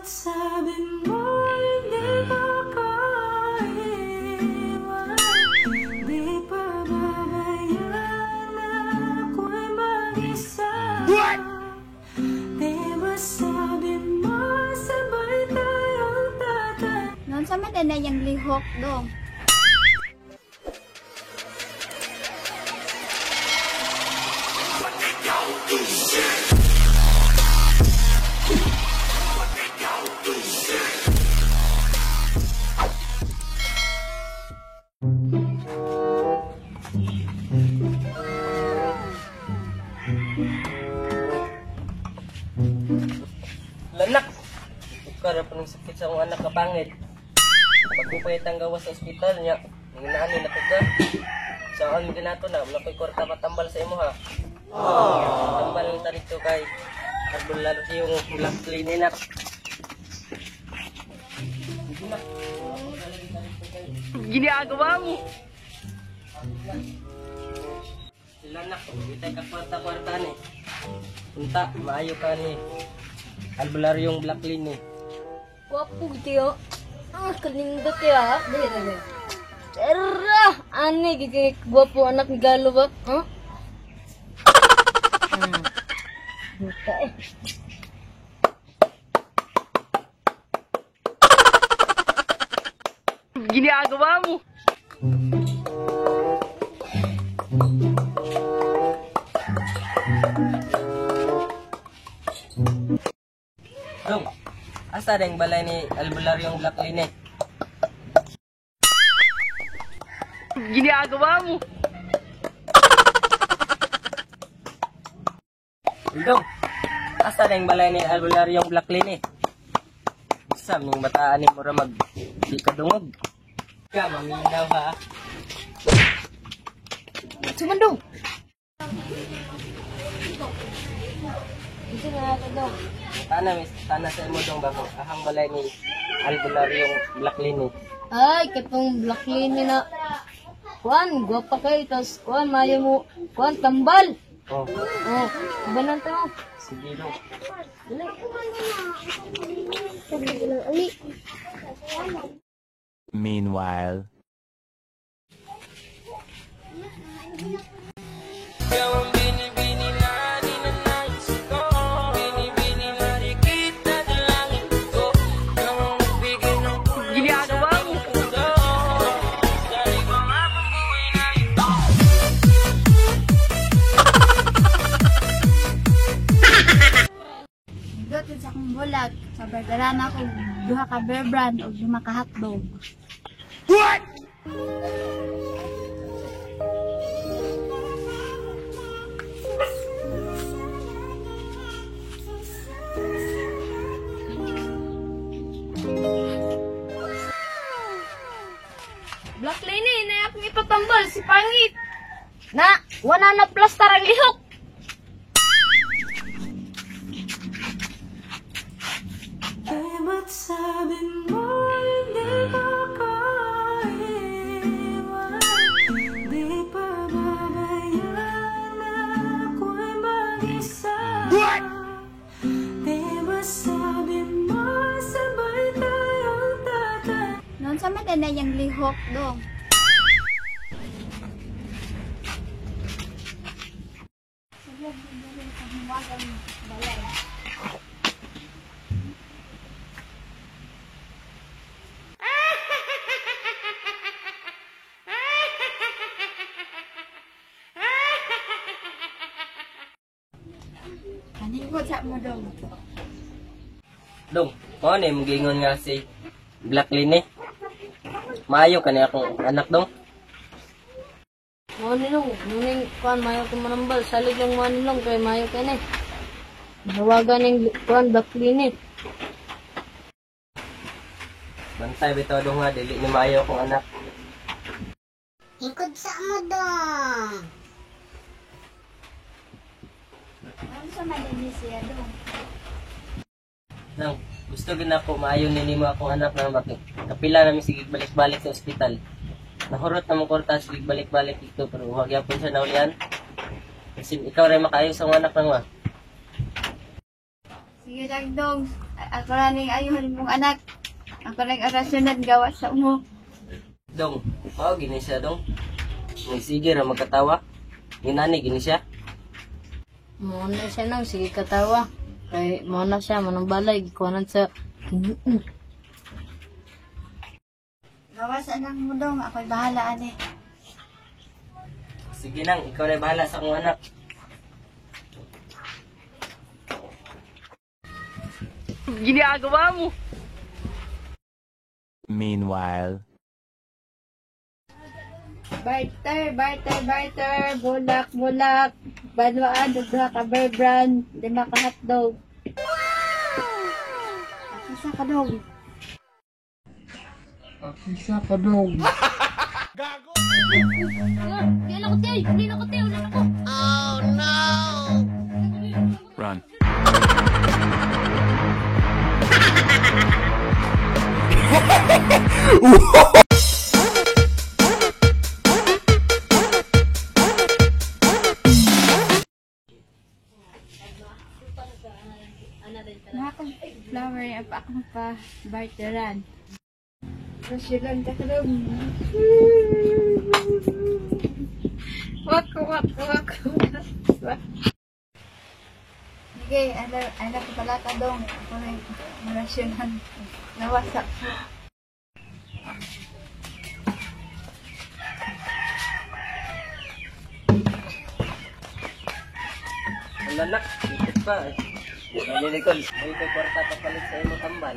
ba't sabi mo hindi ko kaiwan? Di pa babayaan ako'y mag-isa. Di ba sabi mo sabay tayong tatay? Non sama na yung lihok dong. Lanak, tukar pa ng sakit sa akong anak na pangit. Pagkupayat ang gawa sa ospital niya, nanginaan na ko ka. Saan din nato na, wala ko'y kwarta matambal sa imo ha. Tambal lang tarik to kay Arbullar yung black cleaning up. Ginagawa mo! Lanak, itay ka kwarta-kwarta ni. Punta, maayo ka ni. Albular yung black clean eh. Wapo gitu ya. Kalindot ya. Dali. Cerah, aneh gitu gwapo anak ni Galo ba? Buta eh. Ginagawa mo! Dong, asa rin balay ni Albular yung black clean eh? Ginagawa mo! Dong, asa rin balay ni Albular yung black clean eh? Isam yung bataan ni Mura mag di kadungog. Ka, maminaw ha? Cuman dong. Ito na natin dong. Tana sa imo dong bako. Ahang balay ni Albular yung black clean eh. Ay, katong black lane na. Kuan, gwapa kayo. Tapos kuan, mayo mo. Kuan, tambal. Oh, Ibanan to. sige dong. Ali. Meanwhile. Ginagawa mo! Dito sa akong bulag. Sa berdarana ko, duha ka bear brand o 5 ka hotdog. What? Black lane eh, na akong ipatambal si Pangit. Na, wala na plastar ang lihok. Di ba't sabi mo hindi ko kaiwan? Di pa babayaan ako'y mag-isa. Di ba sabi mo sabay tayong tatay? Non sama na yung lihok dong. Kanin ko sa mo dong. Dong, mo ni magiingon nga si black clean eh. Maayo ka niya akong anak dong. Mo nilong, nuning kuan mayo ko manambal, salig lang mo nilong kay mayo ka ni. Hawagan ning kuan black clean eh. Bantay bitaw dong nga, dili ni maayo akong anak. Ikod sa mo dong. Ano sa madali siya dong? Dong, gusto gid ako maayo ni mo akong anak na bakit. Kapila namin sige balik-balik sa ospital. Nahurot na mo kwarta sige balik-balik dito pero huwag yapon siya naulian. Kasi ikaw rin makaayo sa mga anak nang wa. Sige lang dong. Ako na ning ayun mong anak. Ako na arasyonan gawa sa mo. Dong, mao gini siya dong. May sige ra magkatawa. Ginani gini siya. Muna siya nang sige katawa. Kay muna siya manang balay gikuanan sa Gawa sa anak mo dong. Ako'y bahala ani. Sige nang, ikaw na bahala sa akong anak. Ginagawa mo. Meanwhile. Barter. Bulak. Banwaan, dugha ka bear brand. 5 ka hotdog. Isa ka dong. Run. Nakakang flower yung pa akong pa barteran. Rasyonan ka dong. Wako. Sige, anak ko pala ka dong. Ako na yung marasyonan. Nawasak ko. Ang anak, ikot pa eh. Nalilikod, may kwarta papalit sa imo tambal.